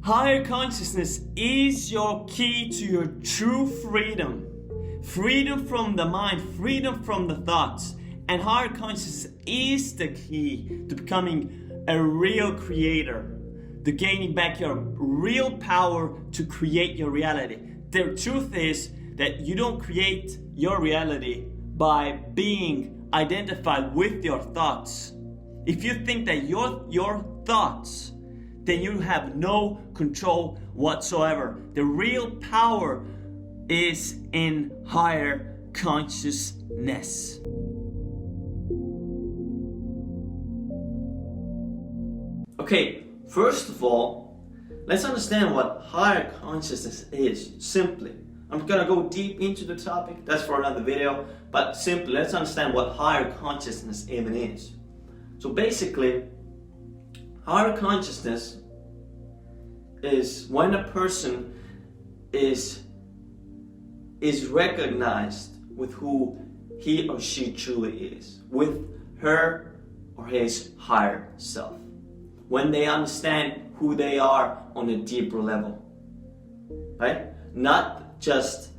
Higher consciousness is your key to your true freedom. Freedom from the mind, freedom from the thoughts. And higher consciousness is the key to becoming a real creator, to gaining back your real power to create your reality. The truth is that you don't create your reality by being identified with your thoughts. If you think that your thoughts, then you have no control whatsoever. The real power is in higher consciousness. Okay, first of all, let's understand what higher consciousness is, simply. I'm gonna go deep into the topic, that's for another video, but simply let's understand what higher consciousness even is. So basically, higher consciousness is when a person is recognized with who he or she truly is, with her or his higher self. When they understand who they are on a deeper level, right? Not just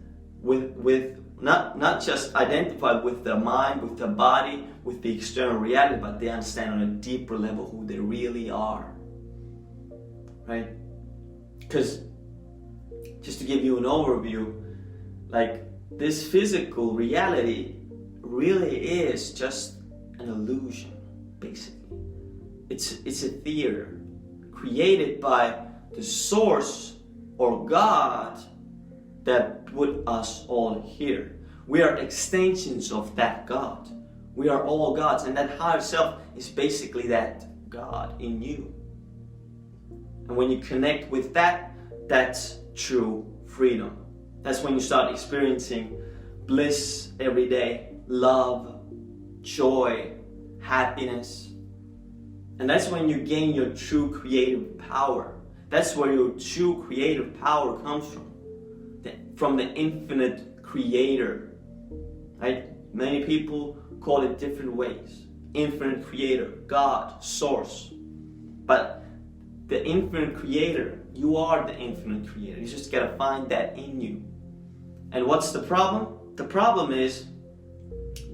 not just identified with the mind, with the body, with the external reality, but they understand on a deeper level who they really are, right? Because just to give you an overview, like this physical reality really is just an illusion, basically. It's a theater created by the source or God that put us all here. We are extensions of that God. We are all gods, and that higher self is basically that God in you. And when you connect with that, that's true freedom. That's when you start experiencing bliss every day, love, joy, happiness. And that's when you gain your true creative power. That's where your true creative power comes from the infinite creator, right? Many people call it different ways. Infinite creator, God, source. But the infinite creator, you are the infinite creator. You just gotta find that in you. And what's the problem? The problem is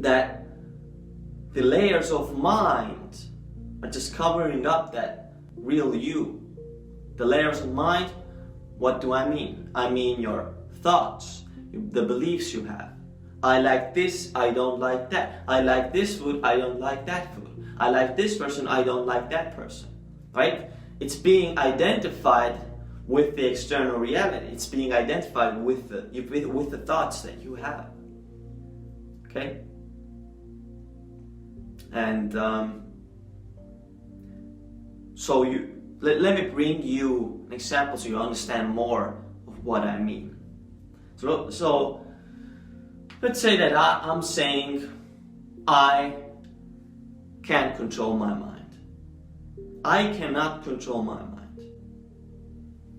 that the layers of mind are just covering up that real you. The layers of mind, what do I mean? I mean your thoughts, the beliefs you have. I like this, I don't like that. I like this food, I don't like that food. I like this person, I don't like that person. Right? It's being identified with the external reality. It's being identified with the thoughts that you have. Okay? And so let me bring you an example so you understand more of what I mean. So let's say that I'm saying I can't control my mind. I cannot control my mind.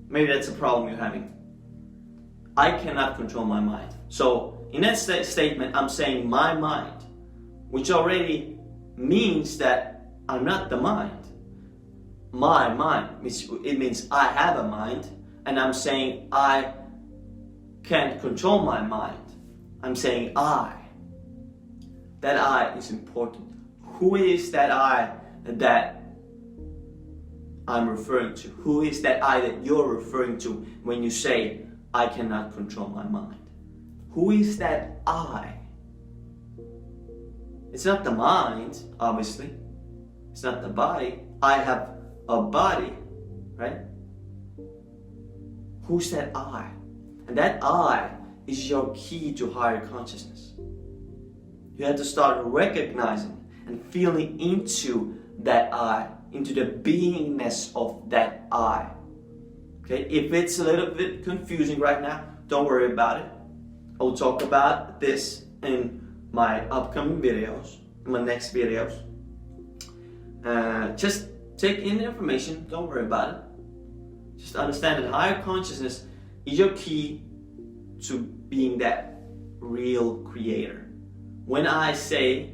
Maybe that's a problem you're having. I cannot control my mind. So in that statement, I'm saying my mind, which already means that I'm not the mind. My mind, it means I have a mind, and I'm saying I can't control my mind. I'm saying I. That I is important. Who is that I that I'm referring to? Who is that I that you're referring to when you say I cannot control my mind? Who is that I? It's not the mind, obviously. It's not the body. I have a body, right? Who's that I? And that I is your key to higher consciousness. You have to start recognizing and feeling into that I, into the beingness of that I. Okay, if it's a little bit confusing right now, don't worry about it. I'll talk about this in my upcoming videos, in my next videos. Just take in the information, don't worry about it. Just understand that higher consciousness is your key to being that real creator. When I say,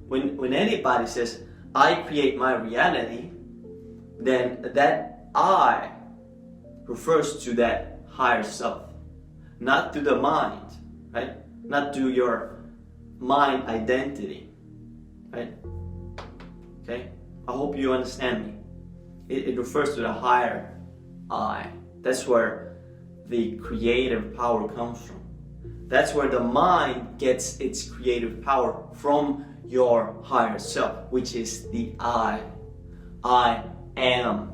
when anybody says, I create my reality, then that I refers to that higher self, not to the mind, right? Not to your mind identity, right? Okay? I hope you understand me. It refers to the higher I. That's where the creative power comes from. That's where the mind gets its creative power from your higher self, which is the I. I am.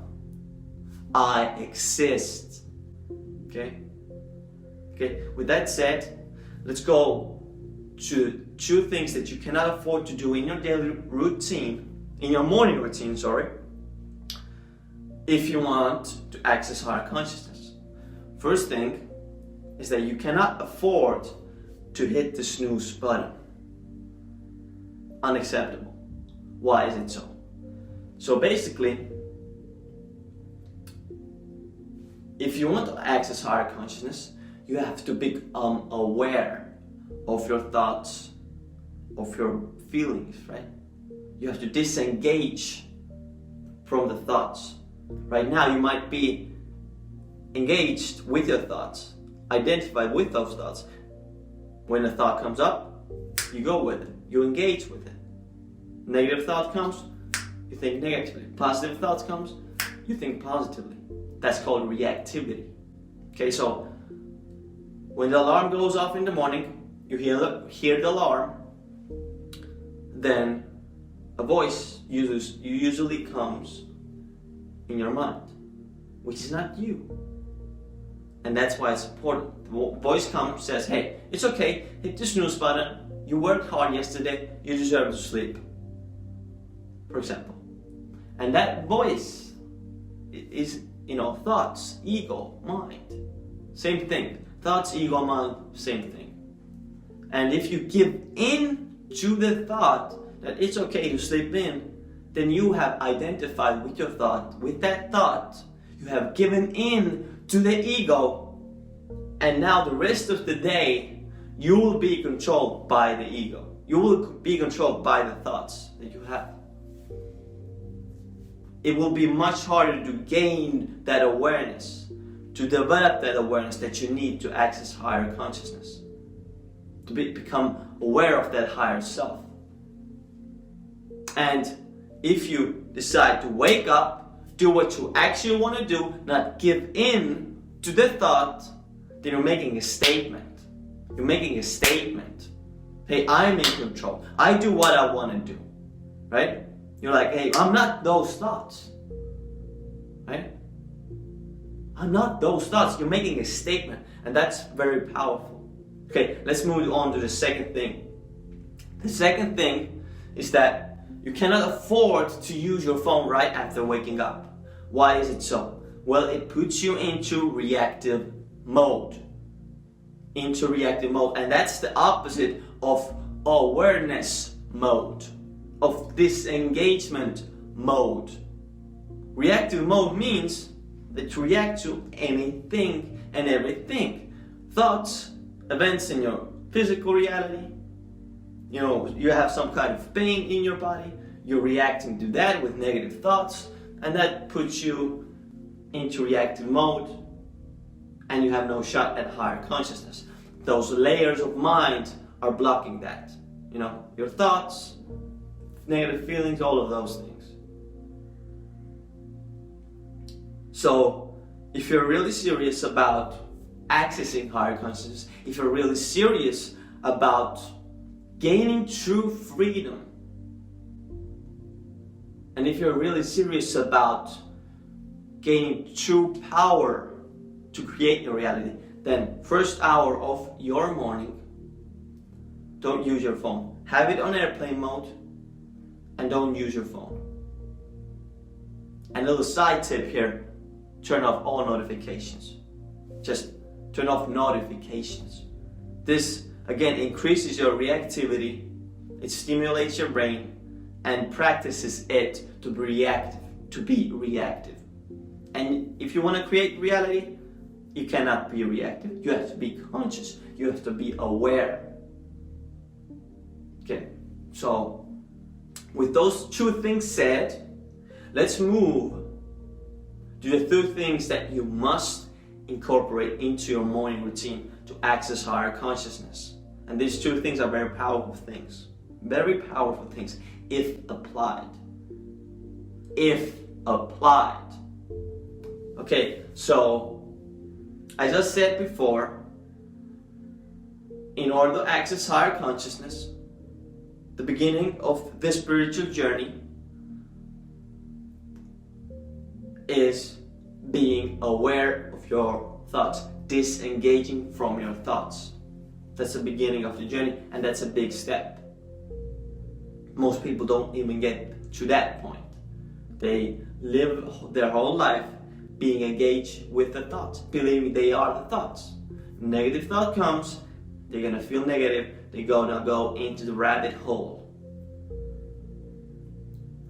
I exist. Okay? Okay, with that said, let's go to 2 things that you cannot afford to do in your daily routine, in your morning routine, if you want to access higher consciousness. First thing is that you cannot afford to hit the snooze button. Unacceptable. Why is it so? So basically, if you want to access higher consciousness, you have to become aware of your thoughts, of your feelings, right? You have to disengage from the thoughts. Right now, you might be engaged with your thoughts, identified with those thoughts. When a thought comes up, you go with it, you engage with it. Negative thought comes, you think negatively. Positive thoughts comes, you think positively. That's called reactivity. Okay, so when the alarm goes off in the morning, you hear the alarm, then a voice usually comes in your mind, which is not you. And that's why it's important. The voice comes, says, hey, it's okay, hit the snooze button. You worked hard yesterday, you deserve to sleep. For example. And that voice is, thoughts, ego, mind. Same thing. Thoughts, ego, mind, same thing. And if you give in to the thought that it's okay to sleep in, then you have identified with your thought, with that thought. You have given in to the ego, and now the rest of the day, you will be controlled by the ego. You will be controlled by the thoughts that you have. It will be much harder to gain that awareness, to develop that awareness that you need to access higher consciousness, to become aware of that higher self. And if you decide to wake up, do what you actually want to do, not give in to the thought, then you're making a statement. You're making a statement. Hey, I'm in control. I do what I want to do. Right? You're like, hey, I'm not those thoughts. Right? I'm not those thoughts. You're making a statement. And that's very powerful. Okay, let's move on to the second thing. The second thing is that you cannot afford to use your phone right after waking up. Why is it so? Well, it puts you into reactive mode. Into reactive mode. And that's the opposite of awareness mode, of disengagement mode. Reactive mode means that you react to anything and everything. Thoughts, events in your physical reality. You have some kind of pain in your body. You're reacting to that with negative thoughts, and that puts you into reactive mode, and you have no shot at higher consciousness. Those layers of mind are blocking that. Your thoughts, negative feelings, all of those things. So, if you're really serious about accessing higher consciousness, if you're really serious about gaining true freedom, and if you're really serious about gaining true power to create your reality, then first hour of your morning, don't use your phone. Have it on airplane mode, and don't use your phone. And a little side tip here, turn off all notifications. Just turn off notifications. This again increases your reactivity, it stimulates your brain, and practices it to be reactive. And if you want to create reality, you cannot be reactive. You have to be conscious. You have to be aware. Okay, so with those 2 things said, let's move Do the two things that you must incorporate into your morning routine to access higher consciousness. And these two things are very powerful things. Very powerful things if applied. If applied. Okay, so as I said before, in order to access higher consciousness, the beginning of the spiritual journey is being aware of your thoughts, disengaging from your thoughts. That's the beginning of the journey, and that's a big step. Most people don't even get to that point. They live their whole life being engaged with the thoughts, believing they are the thoughts. Negative thought comes, they're gonna feel negative, they're gonna go into the rabbit hole.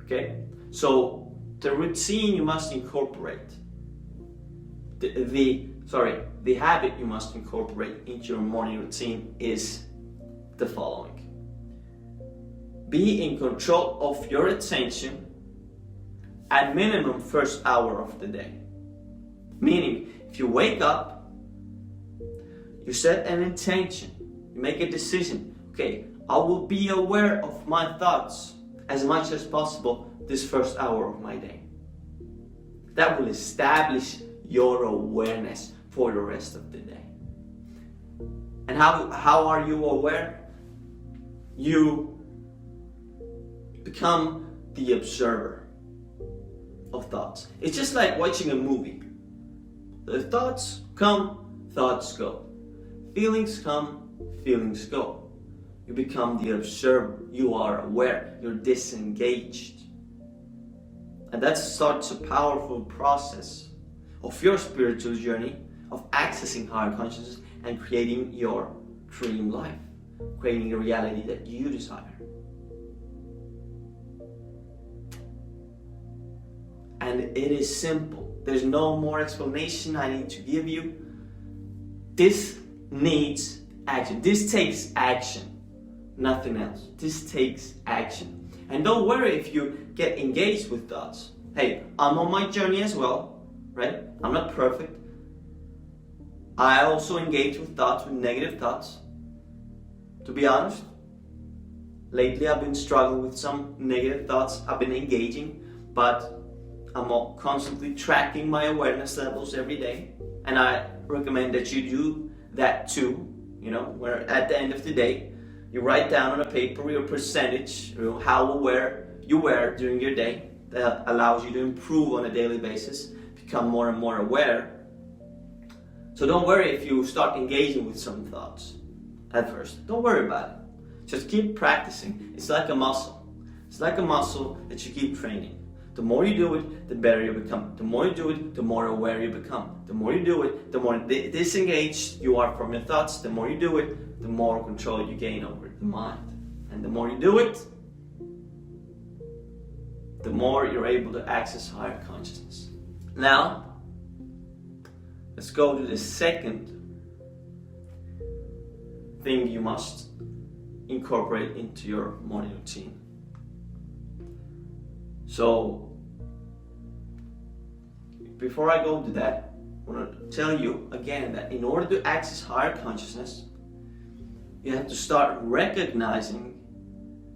Okay? So the routine you must incorporate, the habit you must incorporate into your morning routine is the following. Be in control of your attention at minimum first hour of the day. Meaning, if you wake up, you set an intention, you make a decision. Okay, I will be aware of my thoughts as much as possible this first hour of my day. That will establish your awareness for the rest of the day. And how are you aware? You become the observer of thoughts. It's just like watching a movie. The thoughts come, thoughts go. Feelings come, feelings go. You become the observer. You are aware. You're disengaged. And that starts a powerful process of your spiritual journey of accessing higher consciousness and creating your dream life, creating a reality that you desire. And it is simple. There's no more explanation I need to give you. This needs action. This takes action. Nothing else. This takes action. And don't worry if you get engaged with thoughts. Hey, I'm on my journey as well, right? I'm not perfect. I also engage with thoughts, with negative thoughts. To be honest, lately I've been struggling with some negative thoughts. I've been engaging, but I'm constantly tracking my awareness levels every day. And I recommend that you do that too. You know, where at the end of the day, you write down on a paper your percentage, how aware you were during your day. That allows you to improve on a daily basis, become more and more aware. So don't worry if you start engaging with some thoughts at first. Don't worry about it. Just keep practicing. It's like a muscle. It's like a muscle that you keep training. The more you do it, the better you become. The more you do it, the more aware you become. The more you do it, the more disengaged you are from your thoughts. The more you do it, the more control you gain over the mind. And the more you do it, the more you're able to access higher consciousness. Now, let's go to the second thing you must incorporate into your morning routine. So, before I go to that, I want to tell you again that in order to access higher consciousness, you have to start recognizing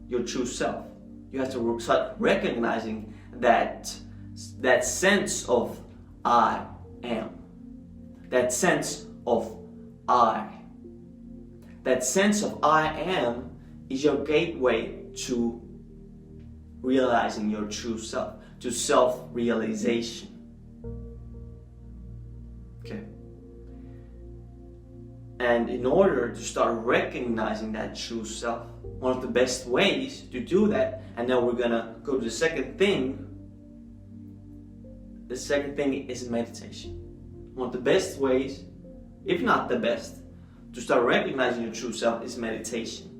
your true self. You have to start recognizing that sense of I am. That sense of I. That sense of I am is your gateway to realizing your true self, to self-realization. Okay. And in order to start recognizing that true self, one of the best ways to do that, and now we're gonna go to the second thing. The second thing is meditation. One of the best ways, if not the best, to start recognizing your true self is meditation.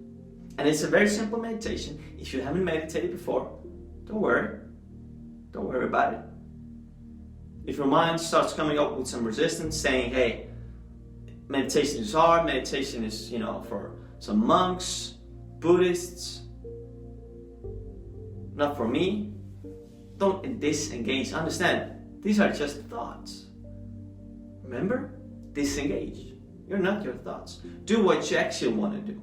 And it's a very simple meditation. If you haven't meditated before, don't worry. Don't worry about it. If your mind starts coming up with some resistance, saying, hey, meditation is hard, meditation is, for some monks, Buddhists, not for me, don't disengage. Understand, These are just thoughts. Remember? Disengage. You're not your thoughts. Do what you actually want to do.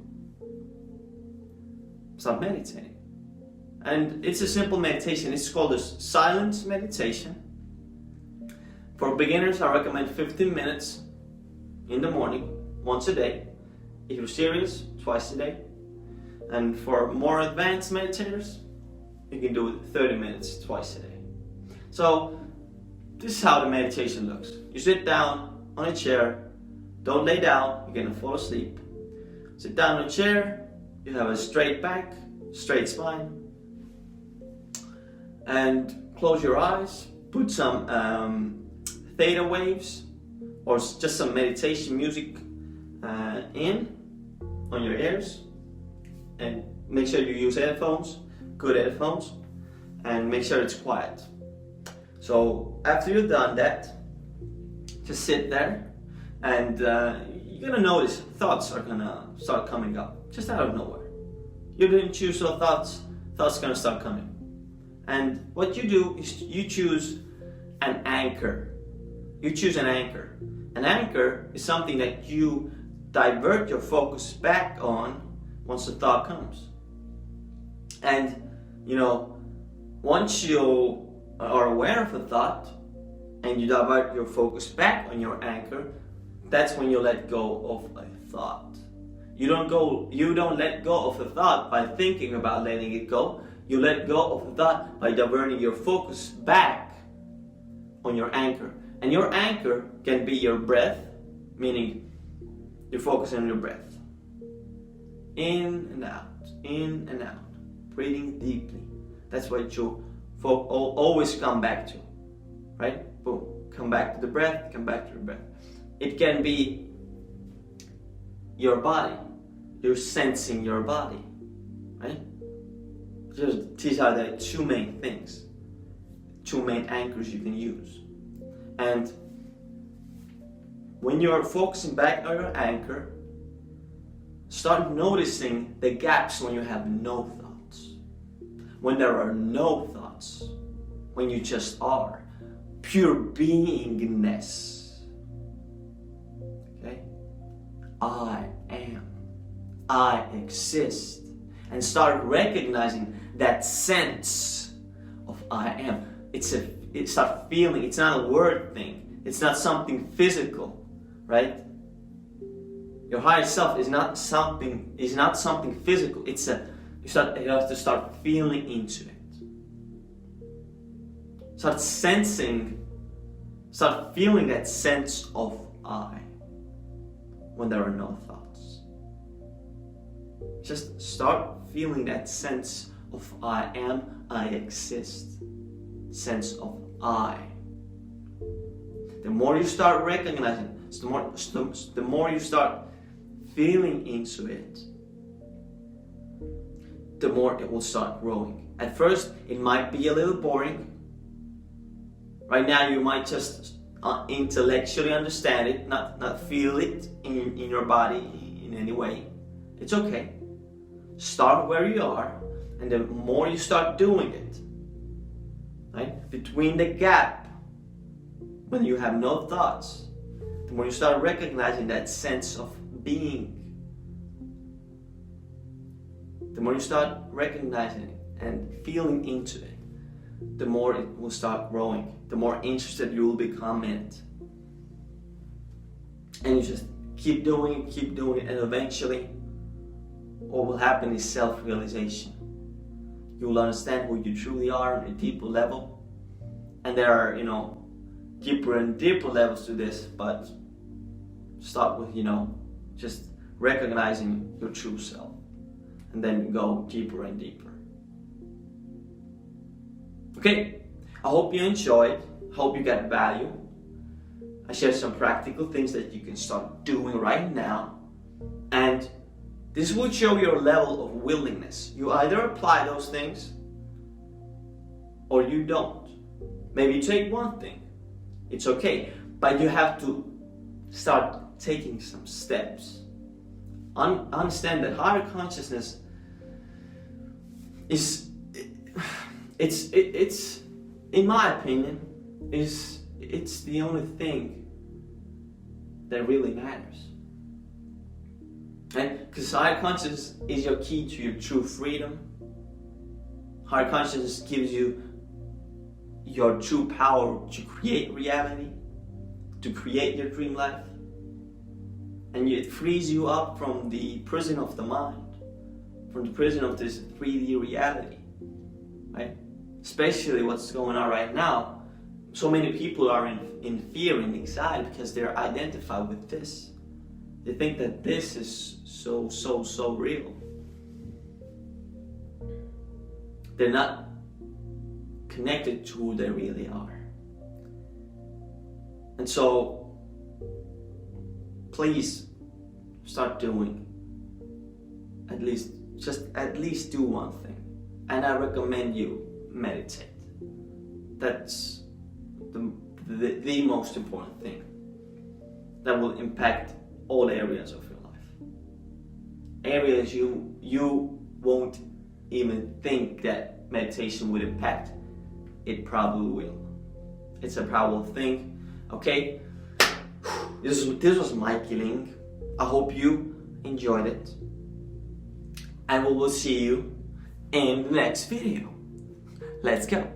Start meditating. And it's a simple meditation. It's called a silence meditation. For beginners, I recommend 15 minutes in the morning, once a day. If you're serious, twice a day. And for more advanced meditators, you can do it 30 minutes, twice a day. So, this is how the meditation looks. You sit down on a chair. Don't lay down, you're gonna fall asleep. Sit down on a chair. You have a straight back, straight spine. And close your eyes. Put some theta waves or just some meditation music in on your ears. And make sure you use headphones, good headphones. And make sure it's quiet. So after you've done that, just sit there. And you're gonna notice thoughts are gonna start coming up, just out of nowhere. You didn't choose those thoughts are gonna start coming. And what you do is you choose an anchor. You choose an anchor. An anchor is something that you divert your focus back on once the thought comes. And, once you are aware of a thought and you divert your focus back on your anchor, that's when you let go of a thought. You don't let go of a thought by thinking about letting it go. You let go of a thought by diverting your focus back on your anchor. And your anchor can be your breath, meaning you're focusing on your breath. In and out, breathing deeply. That's what you always come back to, right? Boom, come back to the breath, come back to the breath. It can be your body. You're sensing your body, right? These are the two main things, two main anchors you can use. And when you're focusing back on your anchor, start noticing the gaps when you have no thoughts. When there are no thoughts. When you just are. Pure beingness. I am. I exist. And start recognizing that sense of I am. Start feeling. It's not a word thing. It's not something physical, right? Your higher self is not something physical. You have to start feeling into it. Start feeling that sense of I. When there are no thoughts. Just start feeling that sense of I am, I exist. Sense of I. The more you start recognizing, the more you start feeling into it, the more it will start growing. At first, it might be a little boring. Right now, you might just intellectually understand it, not feel it in your body in any way. It's okay. Start where you are, and the more you start doing it, right, between the gap when you have no thoughts, the more you start recognizing that sense of being, the more you start recognizing it and feeling into it, the more it will start growing, the more interested you will become in it. And you just keep doing it, and eventually what will happen is self-realization. You will understand who you truly are on a deeper level. And there are, deeper and deeper levels to this, but start with, just recognizing your true self. And then go deeper and deeper. Okay, I hope you enjoyed. Hope you got value. I shared some practical things that you can start doing right now. And this will show your level of willingness. You either apply those things or you don't. Maybe you take one thing. It's okay. But you have to start taking some steps. Understand that higher consciousness it's in my opinion, it's the only thing that really matters. And because higher consciousness is your key to your true freedom. Higher consciousness gives you your true power to create reality, to create your dream life. And it frees you up from the prison of the mind, from the prison of this 3D reality, right? Especially what's going on right now. So many people are in fear and anxiety because they're identified with this. They think that this is so real. They're not connected to who they really are. And so, please start doing at least do one thing. And I recommend you meditate. That's the most important thing that will impact all areas of your life. Areas you won't even think that meditation would impact. It probably will. It's a powerful thing. Okay? This was Mikey Ling. I hope you enjoyed it. And we will see you in the next video. Let's go.